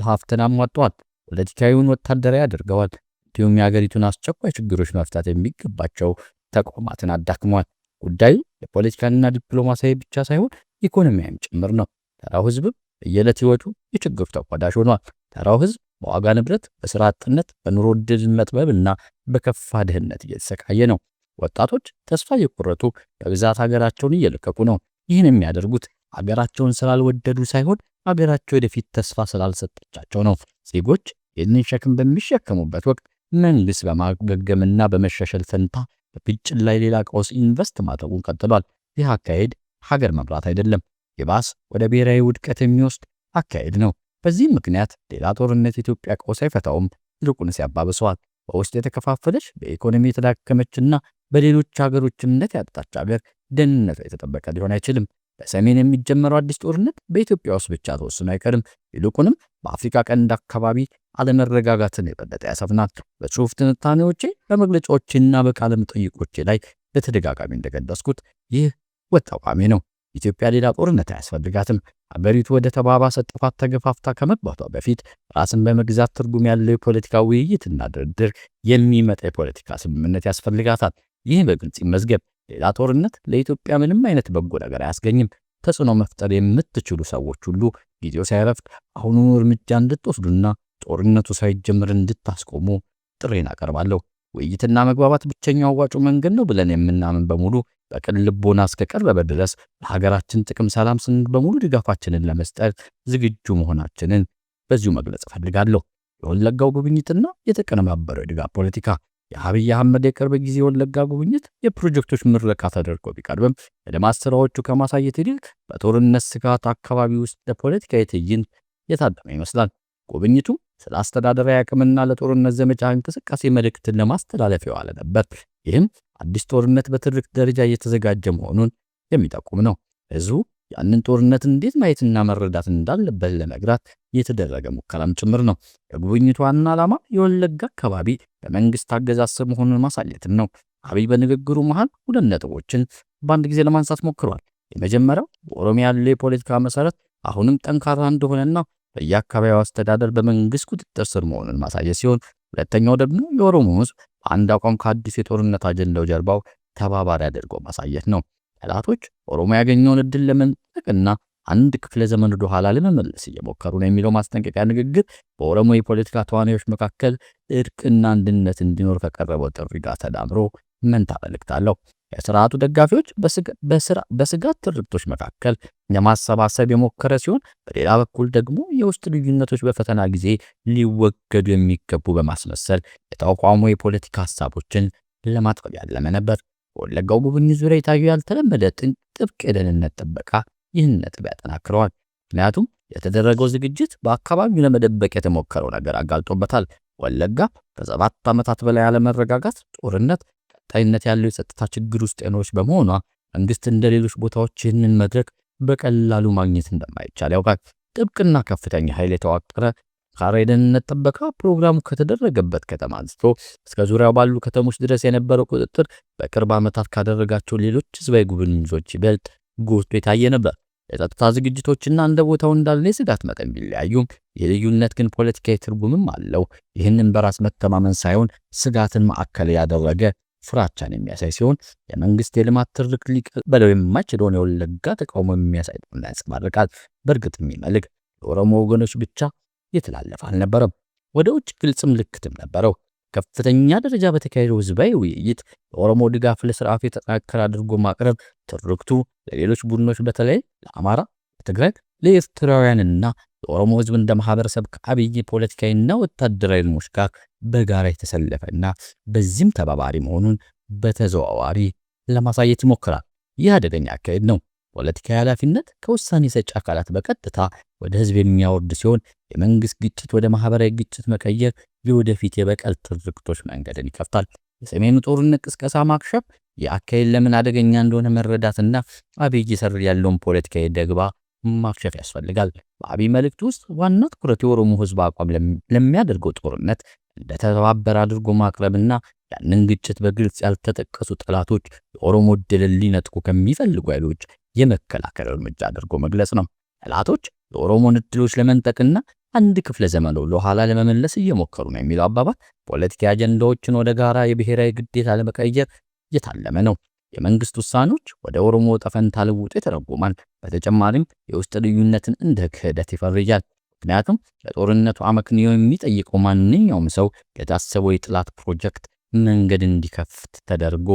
ሀብትን አሟጠዋል፣ ፖለቲካዊውን ወታደራዊ አድርገዋል። እንዲሁም የሀገሪቱን አስቸኳይ ችግሮች መፍታት የሚገባቸው ተቋማትን አዳክመዋል። ጉዳዩ የፖለቲካና ዲፕሎማሲያዊ ብቻ ሳይሆን ኢኮኖሚያዊም ጭምር ነው። ተራው ህዝብም በየዕለት ህይወቱ የችግሩ ተቋዳሽ ሆኗል። ተራው ህዝብ በዋጋ ንብረት፣ በስራ አጥነት፣ በኑሮ ውድነት መጥበብና በከፋ ድህነት እየተሰቃየ ነው። ወጣቶች ተስፋ እየቆረጡ በብዛት ሀገራቸውን እየለቀቁ ነው። ይህን የሚያደርጉት ሀገራቸውን ስላልወደዱ ሳይሆን ሀገራቸው ወደፊት ተስፋ ስላልሰጠቻቸው ነው። ዜጎች ይህንን ሸክም በሚሸከሙበት ወቅት መንግስት በማገገምና በመሻሻል ፈንታ በግጭት ላይ ሌላ ቀውስ ኢንቨስት ማድረጉን ቀጥሏል። ይህ አካሄድ ሀገር መምራት አይደለም፣ የባስ ወደ ብሔራዊ ውድቀት የሚወስድ አካሄድ ነው። በዚህም ምክንያት ሌላ ጦርነት ኢትዮጵያ ቀውስ አይፈታውም፣ ይልቁንስ ያባብሰዋል። በውስጥ የተከፋፈለች በኢኮኖሚ የተዳከመችና በሌሎች ሀገሮች እምነት ያጣች ሀገር ደህንነቷ የተጠበቀ ሊሆን አይችልም። በሰሜን የሚጀመረው አዲስ ጦርነት በኢትዮጵያ ውስጥ ብቻ ተወስኖ አይቀርም፣ ይልቁንም በአፍሪካ ቀንድ አካባቢ አለመረጋጋትን የበለጠ ያሰፍናል። በጽሁፍ ትንታኔዎቼ በመግለጫዎችና በቃለ መጠይቆቼ ላይ በተደጋጋሚ እንደገለጽኩት ይህ ወጥ አቋሜ ነው። ኢትዮጵያ ሌላ ጦርነት አያስፈልጋትም። አገሪቱ ወደ ተባባሰ ጥፋት ተገፋፍታ ከመግባቷ በፊት ራስን በመግዛት ትርጉም ያለው የፖለቲካ ውይይትና ድርድር የሚመጣ የፖለቲካ ስምምነት ያስፈልጋታል። ይህ በግልጽ ይመዝገብ። ሌላ ጦርነት ለኢትዮጵያ ምንም አይነት በጎ ነገር አያስገኝም። ተጽዕኖ መፍጠር የምትችሉ ሰዎች ሁሉ ጊዜው ሳይረፍድ አሁኑኑ እርምጃ እንድትወስዱና ጦርነቱ ሳይጀምር እንድታስቆሙ ጥሬን አቀርባለሁ። ውይይትና መግባባት ብቸኛው አዋጩ መንገድ ነው ብለን የምናምን በሙሉ በቅን ልቦና እስከቀረበ ድረስ ለሀገራችን ጥቅም ሰላም ስንል በሙሉ ድጋፋችንን ለመስጠት ዝግጁ መሆናችንን በዚሁ መግለጽ እፈልጋለሁ። የወለጋው ጉብኝትና የተቀነባበረው የድጋፍ ፖለቲካ የአብይ አህመድ የቅርብ ጊዜ የወለጋ ጉብኝት የፕሮጀክቶች ምረቃ ተደርጎ ቢቀርብም የልማት ስራዎቹ ከማሳየት ይልቅ በጦርነት ስጋት አካባቢ ውስጥ ለፖለቲካዊ ትዕይንት የታደመ ይመስላል። ጉብኝቱ ስለ አስተዳደራዊ አቅምና ለጦርነት ዘመቻ እንቅስቃሴ መልእክትን ለማስተላለፍ የዋለ ነበር። ይህም አዲስ ጦርነት በትርክት ደረጃ እየተዘጋጀ መሆኑን የሚጠቁም ነው። ህዝቡ ያንን ጦርነት እንዴት ማየትና መረዳት እንዳለበት ለመግራት የተደረገ ሙከራም ጭምር ነው። የጉብኝቱ ዋና ዓላማ የወለጋ አካባቢ በመንግስት አገዛዝ ስር መሆኑን ማሳየትን ነው። አብይ በንግግሩ መሃል ሁለት ነጥቦችን በአንድ ጊዜ ለማንሳት ሞክሯል። የመጀመሪያው በኦሮሚያ ያለው የፖለቲካ መሰረት አሁንም ጠንካራ እንደሆነና በየአካባቢው አስተዳደር በመንግስት ቁጥጥር ስር መሆኑን ማሳየት ሲሆን፣ ሁለተኛው ደግሞ የኦሮሞ ህዝብ አንድ አቋም ከአዲስ የጦርነት አጀንዳው ጀርባው ተባባሪ አድርጎ ማሳየት ነው። ጠላቶች ኦሮሞ ያገኘውን እድል ለመንጠቅና አንድ ክፍለ ዘመን ወደ ኋላ ለመመለስ እየሞከሩ ነው የሚለው ማስጠንቀቂያ ንግግር በኦሮሞ የፖለቲካ ተዋናዮች መካከል እርቅና አንድነት እንዲኖር ከቀረበው ጥሪ ጋር ተዳምሮ መንታ መልእክት አለው። የስርዓቱ ደጋፊዎች በስጋት ትርክቶች መካከል ለማሰባሰብ የሞከረ ሲሆን፣ በሌላ በኩል ደግሞ የውስጥ ልዩነቶች በፈተና ጊዜ ሊወገዱ የሚገቡ በማስመሰል የተቋሙ የፖለቲካ ሀሳቦችን ለማጥበብ ያለመ ነበር። በወለጋው ጉብኝት ዙሪያ የታዩ ያልተለመደ ጥብቅ የደህንነት ጥበቃ ይህን ነጥብ ያጠናክረዋል። ምክንያቱም የተደረገው ዝግጅት በአካባቢው ለመደበቅ የተሞከረው ነገር አጋልጦበታል። ወለጋ ከ7 ዓመታት በላይ ያለመረጋጋት፣ ጦርነት፣ ቀጣይነት ያለው የጸጥታ ችግር ውስጥ የኖረች በመሆኗ መንግስት እንደ ሌሎች ቦታዎች ይህንን መድረክ በቀላሉ ማግኘት እንደማይቻል ያውቃል። ጥብቅና ከፍተኛ ኃይል የተዋቀረ ካራ የደህንነት ጥበቃ ፕሮግራሙ ከተደረገበት ከተማ አንስቶ እስከ ዙሪያው ባሉ ከተሞች ድረስ የነበረው ቁጥጥር በቅርብ ዓመታት ካደረጋቸው ሌሎች ህዝባዊ ጉብኝቶች ይበልጥ ጎልቶ የታየ ነበር። የጸጥታ ዝግጅቶችና እንደ ቦታው እንዳለ የስጋት መጠን ቢለያዩም የልዩነት ግን ፖለቲካዊ ትርጉምም አለው። ይህንን በራስ መተማመን ሳይሆን ስጋትን ማዕከል ያደረገ ፍራቻን የሚያሳይ ሲሆን የመንግስት የልማት ትርክት ሊቀበለው የማይችለውን የወለጋ ተቃውሞ የሚያሳይ ነው ያንጸባርቃል። በእርግጥ የሚመልክ ለኦሮሞ ወገኖች ብቻ የተላለፈ አልነበረም። ወደ ውጭ ግልጽ ምልክትም ነበረው። በከፍተኛ ደረጃ በተካሄደው ህዝባዊ ውይይት የኦሮሞ ድጋፍ ለስርዓቱ የተጠናከረ አድርጎ ማቅረብ ትርክቱ ለሌሎች ቡድኖች በተለይ ለአማራ፣ ለትግራይ፣ ለኤርትራውያንና የኦሮሞ ህዝብ እንደ ማህበረሰብ ከአብይ ፖለቲካዊና ወታደራዊ ልሞች ጋር በጋራ የተሰለፈና በዚህም ተባባሪ መሆኑን በተዘዋዋሪ ለማሳየት ይሞክራል። ይህ አደገኛ አካሄድ ነው። ፖለቲካዊ ኃላፊነት ከውሳኔ ሰጪ አካላት በቀጥታ ወደ ህዝብ የሚያወርድ ሲሆን የመንግስት ግጭት ወደ ማህበራዊ ግጭት መቀየር የወደፊት የበቀል ትርክቶች መንገድን ይከፍታል። የሰሜኑ ጦርነት ቅስቀሳ ማክሸፍ የአካሄድ ለምን አደገኛ እንደሆነ መረዳትና አብይ ሰር ያለውን ፖለቲካዊ ደግባ ማክሸፍ ያስፈልጋል። በአብይ መልእክት ውስጥ ዋና ትኩረት የኦሮሞ ህዝብ አቋም ለሚያደርገው ጦርነት እንደተባበረ አድርጎ ማቅረብና ያንን ግጭት በግልጽ ያልተጠቀሱ ጠላቶች የኦሮሞ ድልን ሊነጥቁ ከሚፈልጉ ኃይሎች የመከላከል እርምጃ አድርጎ መግለጽ ነው። ጠላቶች የኦሮሞን እድሎች ለመንጠቅና አንድ ክፍለ ዘመን ለኋላ ለመመለስ እየሞከሩ ነው የሚለው አባባል ፖለቲካዊ አጀንዳዎችን ወደ ጋራ የብሔራዊ ግዴታ ለመቀየር የታለመ ነው። የመንግስት ውሳኔዎች ወደ ኦሮሞ ጠፈንታ ልውጥ ይተረጎማል። በተጨማሪም የውስጥ ልዩነትን እንደ ክህደት ይፈርጃል። ምክንያቱም ለጦርነቱ አመክንዮ የሚጠይቀው ማንኛውም ሰው የታሰበው የጥላት ፕሮጀክት መንገድ እንዲከፍት ተደርጎ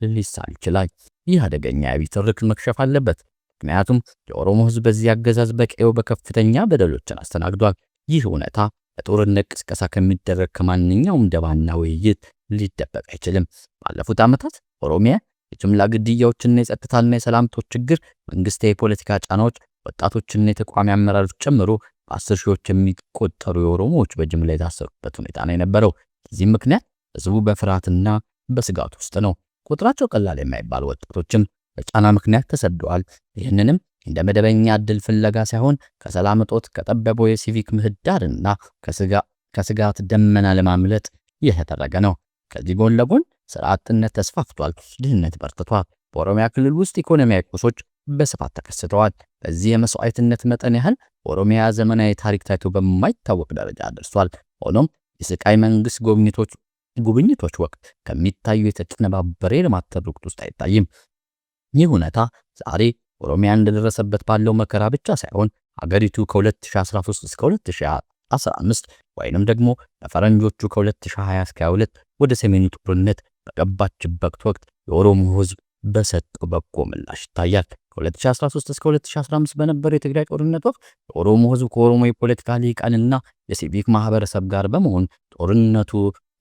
ሊሳል ይችላል። ይህ አደገኛ የአብይ ትርክት መክሸፍ አለበት። ምክንያቱም የኦሮሞ ህዝብ በዚህ አገዛዝ በቀየው በከፍተኛ በደሎችን አስተናግዷል። ይህ እውነታ በጦርነት ቅስቀሳ ከሚደረግ ከማንኛውም ደባና ውይይት ሊደበቅ አይችልም። ባለፉት ዓመታት ኦሮሚያ የጅምላ ግድያዎችና የጸጥታና የሰላም እጦት ችግር፣ መንግስታዊ የፖለቲካ ጫናዎች፣ ወጣቶችና የተቋሚ አመራሮች ጨምሮ በ10 ሺዎች የሚቆጠሩ የኦሮሞዎች በጅምላ የታሰሩበት ሁኔታ ነው የነበረው። በዚህም ምክንያት ህዝቡ በፍርሃትና በስጋት ውስጥ ነው። ቁጥራቸው ቀላል የማይባል ወጣቶችም በጫና ምክንያት ተሰደዋል። ይህንንም እንደ መደበኛ እድል ፍለጋ ሳይሆን ከሰላም እጦት ከጠበበው የሲቪክ ምህዳርና ከስጋት ደመና ለማምለጥ የተደረገ ነው። ከዚህ ጎን ለጎን ስራ አጥነት ተስፋፍቷል፣ ድህነት በርትቷል። በኦሮሚያ ክልል ውስጥ ኢኮኖሚያዊ ቀውሶች በስፋት ተከስተዋል። በዚህ የመስዋዕትነት መጠን ያህል ኦሮሚያ ዘመናዊ ታሪክ ታይቶ በማይታወቅ ደረጃ ደርሷል። ሆኖም የስቃይ መንግስት ጉብኝቶች ወቅት ከሚታዩ የተቀነባበረ የልማት ትርክት ውስጥ አይታይም። ይህ እውነታ ዛሬ ኦሮሚያ እንደደረሰበት ባለው መከራ ብቻ ሳይሆን አገሪቱ ከ2013 እስከ 2015 ወይንም ደግሞ በፈረንጆቹ ከ2020 እስከ 22 ወደ ሰሜኑ ጦርነት በገባችበት ወቅት የኦሮሞ ህዝብ በሰጠው በጎ ምላሽ ይታያል። ከ2013 እስከ 2015 በነበረው የትግራይ ጦርነት ወቅት የኦሮሞ ህዝብ ከኦሮሞ የፖለቲካ ሊቃንና የሲቪክ ማህበረሰብ ጋር በመሆን ጦርነቱ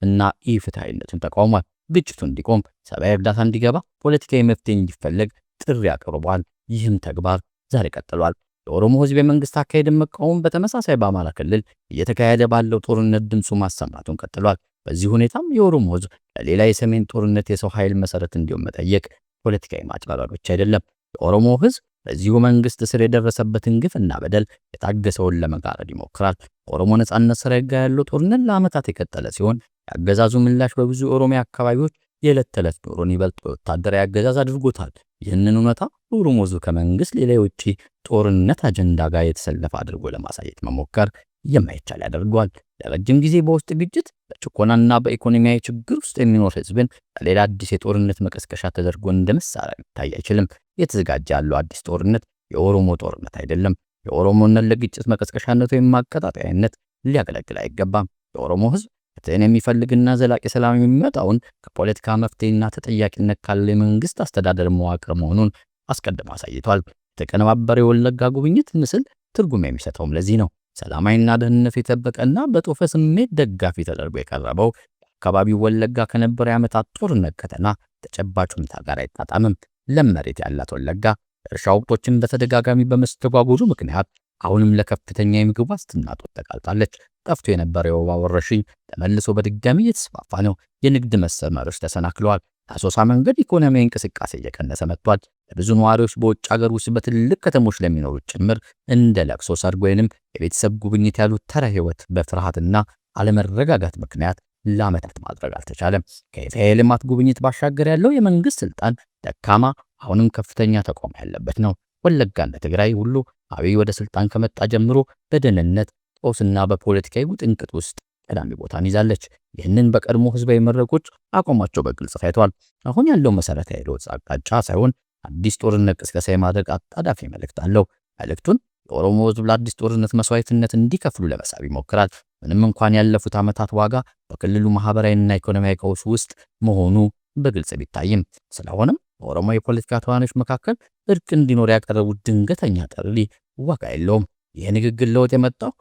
እና ኢፍትሃዊነቱን ተቃውሟል። ግጭቱ እንዲቆም፣ ሰብአዊ እርዳታ እንዲገባ፣ ፖለቲካዊ መፍትሄ እንዲፈለግ ጥሪ አቅርቧል። ይህም ተግባር ዛሬ ቀጥሏል። የኦሮሞ ህዝብ የመንግስት አካሄድን መቃወም በተመሳሳይ በአማራ ክልል እየተካሄደ ባለው ጦርነት ድምፁ ማሰማቱን ቀጥሏል። በዚህ ሁኔታም የኦሮሞ ህዝብ ለሌላ የሰሜን ጦርነት የሰው ኃይል መሰረት እንዲሆን መጠየቅ ፖለቲካዊ ማጭበርበር ብቻ አይደለም። የኦሮሞ ህዝብ በዚሁ መንግስት ስር የደረሰበትን ግፍና በደል የታገሰውን ለመጋረድ ይሞክራል። ኦሮሞ ነጻነት ሰራዊት ጋር ያለው ጦርነት ለዓመታት የቀጠለ ሲሆን የአገዛዙ ምላሽ በብዙ የኦሮሚያ አካባቢዎች የዕለት ተዕለት ኑሮን ይበልጥ ወታደራዊ አገዛዝ አድርጎታል። ይህንን እውነታ ኦሮሞ ህዝብ ከመንግስት ሌላ የውጭ ጦርነት አጀንዳ ጋር የተሰለፈ አድርጎ ለማሳየት መሞከር የማይቻል ያደርገዋል። ለረጅም ጊዜ በውስጥ ግጭት በጭቆናና በኢኮኖሚያዊ ችግር ውስጥ የሚኖር ህዝብን ለሌላ አዲስ የጦርነት መቀስቀሻ ተደርጎ እንደ መሳሪያ ሊታይ አይችልም። የተዘጋጀ ያለው አዲስ ጦርነት የኦሮሞ ጦርነት አይደለም። የኦሮሞነት ለግጭት መቀስቀሻነት ወይም ማቀጣጠያነት ሊያገለግል አይገባም። የኦሮሞ ህዝብ ፍትህን የሚፈልግና ዘላቂ ሰላም የሚመጣውን ከፖለቲካ መፍትሄና ተጠያቂነት ካለ የመንግስት አስተዳደር መዋቅር መሆኑን አስቀድሞ አሳይቷል። የተቀነባበረ የወለጋ ጉብኝት ምስል ትርጉም የሚሰጠውም ለዚህ ነው። ሰላማዊና ደህንነቱ የተጠበቀና በጦፈ ስሜት ደጋፊ ተደርጎ የቀረበው አካባቢው ወለጋ ከነበረ የዓመታት ጦርነት ቀጠና ተጨባጭ ሁኔታ ጋር አይጣጣምም። ለም መሬት ያላት ወለጋ እርሻ ወቅቶችን በተደጋጋሚ በመስተጓጎሉ ምክንያት አሁንም ለከፍተኛ የምግብ ዋስትና እጦት ተጋልጣለች። ጠፍቶ የነበረው የወባ ወረርሽኝ ተመልሶ በድጋሚ እየተስፋፋ ነው። የንግድ መስመሮች ተሰናክለዋል። አሶሳ መንገድ ኢኮኖሚያዊ እንቅስቃሴ እየቀነሰ መጥቷል። ለብዙ ነዋሪዎች በውጭ ሀገር ውስጥ በትልቅ ከተሞች ለሚኖሩ ጭምር እንደ ለቅሶ፣ ሰርግ ወይንም የቤተሰብ ጉብኝት ያሉት ተራ ህይወት በፍርሃትና አለመረጋጋት ምክንያት ለዓመታት ማድረግ አልተቻለም። ከኢትዮጵያ የልማት ጉብኝት ባሻገር ያለው የመንግስት ስልጣን ደካማ፣ አሁንም ከፍተኛ ተቋም ያለበት ነው። ወለጋና ትግራይ ሁሉ አብይ ወደ ስልጣን ከመጣ ጀምሮ በደህንነት ጦስና በፖለቲካዊ ውጥንቅጥ ውስጥ ቀዳሚ ቦታን ይዛለች። ይህንን በቀድሞ ህዝባዊ መድረኮች አቋማቸው በግልጽ ታይቷል። አሁን ያለው መሰረታዊ ለውጥ አቅጣጫ ሳይሆን አዲስ ጦርነት ቅስቀሳ የማድረግ አጣዳፊ መልእክት አለው። መልእክቱን የኦሮሞ ህዝብ ለአዲስ ጦርነት መስዋዕትነት እንዲከፍሉ ለመሳብ ይሞክራል። ምንም እንኳን ያለፉት ዓመታት ዋጋ በክልሉ ማህበራዊና ኢኮኖሚያዊ ቀውስ ውስጥ መሆኑ በግልጽ ቢታይም፣ ስለሆነም በኦሮሞ የፖለቲካ ተዋናዮች መካከል እርቅ እንዲኖር ያቀረቡት ድንገተኛ ጥሪ ዋጋ የለውም። ይህ ንግግር ለውጥ የመጣው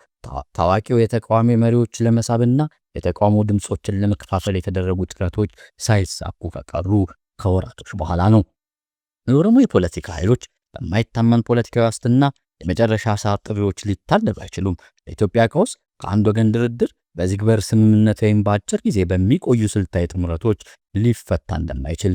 ታዋቂው የተቃዋሚ መሪዎች ለመሳብና የተቃውሞ ድምጾችን ለመከፋፈል የተደረጉ ጥረቶች ሳይሳኩ ከቀሩ ከወራቶች በኋላ ነው። የኦሮሞ የፖለቲካ ኃይሎች በማይታመን ፖለቲካዊ ዋስትና የመጨረሻ ሰዓት ጥሪዎች ሊታለሉ አይችሉም። ለኢትዮጵያ ቀውስ ከአንድ ወገን ድርድር በዝግበር ስምምነት ወይም በአጭር ጊዜ በሚቆዩ ስልታዊ ጥምረቶች ሊፈታ እንደማይችል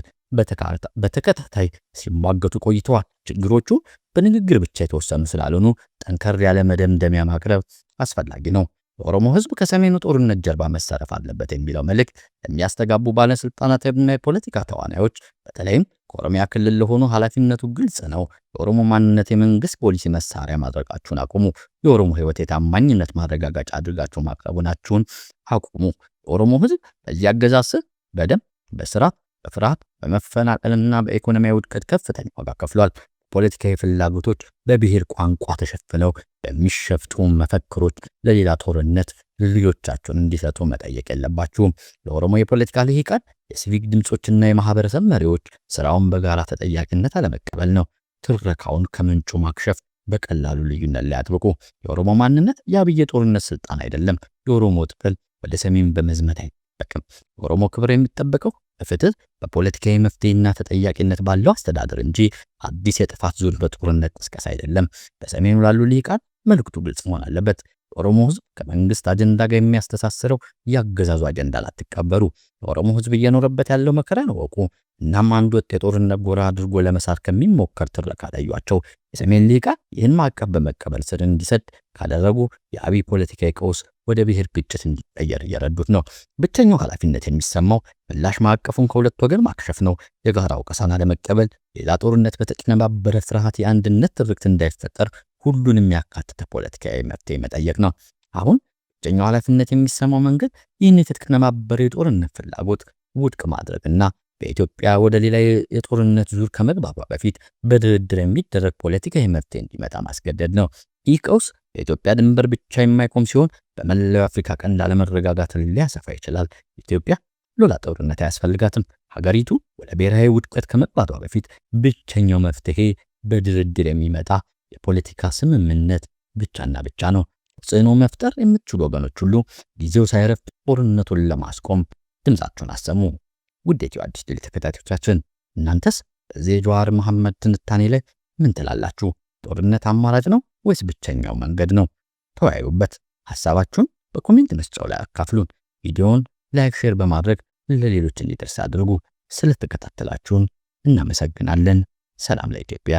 በተከታታይ ሲሟገቱ ቆይተዋል። ችግሮቹ በንግግር ብቻ የተወሰኑ ስላልሆኑ ጠንከር ያለ መደምደሚያ ማቅረብ አስፈላጊ ነው። የኦሮሞ ሕዝብ ከሰሜኑ ጦርነት ጀርባ መሳተፍ አለበት የሚለው መልእክት የሚያስተጋቡ ባለስልጣናትና የፖለቲካ ተዋናዮች በተለይም ከኦሮሚያ ክልል ለሆኑ ኃላፊነቱ ግልጽ ነው። የኦሮሞ ማንነት የመንግስት ፖሊሲ መሳሪያ ማድረጋችሁን አቁሙ። የኦሮሞ ሕይወት የታማኝነት ማረጋገጫ አድርጋችሁ ማቅረቡናችሁን አቁሙ። የኦሮሞ ሕዝብ በዚህ አገዛዝ በደም በስራ በፍርሃት በመፈናቀልና በኢኮኖሚያዊ ውድቀት ከፍተኛ ዋጋ ከፍሏል። ፖለቲካዊ ፍላጎቶች በብሔር ቋንቋ ተሸፍነው በሚሸፍቱ መፈክሮች ለሌላ ጦርነት ልጆቻቸውን እንዲሰጡ መጠየቅ የለባችሁም። ለኦሮሞ የፖለቲካ ልሂቃን የሲቪክ ድምጾችና የማህበረሰብ መሪዎች ስራውን በጋራ ተጠያቂነት አለመቀበል ነው። ትረካውን ከምንጩ ማክሸፍ በቀላሉ ልዩነት ላይ አጥብቁ። የኦሮሞ ማንነት የአብይ ጦርነት ስልጣን አይደለም። የኦሮሞ ጥቅል ወደ ሰሜን በመዝመት አይጠበቅም። የኦሮሞ ክብር የሚጠበቀው በፍትህ በፖለቲካዊ መፍትሄና ተጠያቂነት ባለው አስተዳደር እንጂ አዲስ የጥፋት ዙር በጦርነት ቅስቀሳ አይደለም። በሰሜኑ ላሉ ልሂቃን መልእክቱ ግልጽ መሆን አለበት። የኦሮሞ ህዝብ ከመንግስት አጀንዳ ጋር የሚያስተሳስረው ያገዛዙ አጀንዳን አትቀበሩ። የኦሮሞ ህዝብ እየኖረበት ያለው መከራ ነው ወቁ። እናም አንድ ወጥ የጦርነት ጎራ አድርጎ ለመሳት ከሚሞከር ትረካ ለዩዋቸው። የሰሜን ልሂቃን ይህን ማዕቀብ በመቀበል ስር እንዲሰድ ካደረጉ የአብይ ፖለቲካዊ ቀውስ ወደ ብሔር ግጭት እንዲቀየር እየረዱት ነው። ብቸኛው ኃላፊነት የሚሰማው ምላሽ ማዕቀፉን ከሁለት ወገን ማክሸፍ ነው። የጋራ ወቀሳን አለመቀበል፣ ሌላ ጦርነት በተቀነባበረ ፍርሃት የአንድነት ትርክት እንዳይፈጠር ሁሉንም ያካተተ ፖለቲካዊ መፍትሄ መጠየቅ ነው። አሁን ብቸኛው ኃላፊነት የሚሰማው መንገድ ይህን የተቀነባበረ የጦርነት ፍላጎት ውድቅ ማድረግና በኢትዮጵያ ወደ ሌላ የጦርነት ዙር ከመግባቷ በፊት በድርድር የሚደረግ ፖለቲካዊ መፍትሄ እንዲመጣ ማስገደድ ነው። ይህ ቀውስ በኢትዮጵያ ድንበር ብቻ የማይቆም ሲሆን በመላው አፍሪካ ቀንድ አለመረጋጋት ሊያሰፋ ይችላል። ኢትዮጵያ ሌላ ጦርነት አያስፈልጋትም። ሀገሪቱ ወደ ብሔራዊ ውድቀት ከመግባቷ በፊት ብቸኛው መፍትሄ በድርድር የሚመጣ የፖለቲካ ስምምነት ብቻና ብቻ ነው። ጽኖ መፍጠር የምትችሉ ወገኖች ሁሉ ጊዜው ሳይረፍድ ጦርነቱን ለማስቆም ድምጻችሁን አሰሙ። ውድ የኢትዮ አዲስ ዴይሊ ተከታታዮቻችን እናንተስ በዚህ ጀዋር መሐመድ ትንታኔ ላይ ምን ትላላችሁ? ጦርነት አማራጭ ነው ወይስ ብቸኛው መንገድ ነው? ተወያዩበት። ሐሳባችሁን በኮሜንት መስጫው ላይ አካፍሉን። ቪዲዮውን ላይክ፣ ሼር በማድረግ ለሌሎች እንዲደርስ አድርጉ። ስለተከታተላችሁን እናመሰግናለን። ሰላም ለኢትዮጵያ።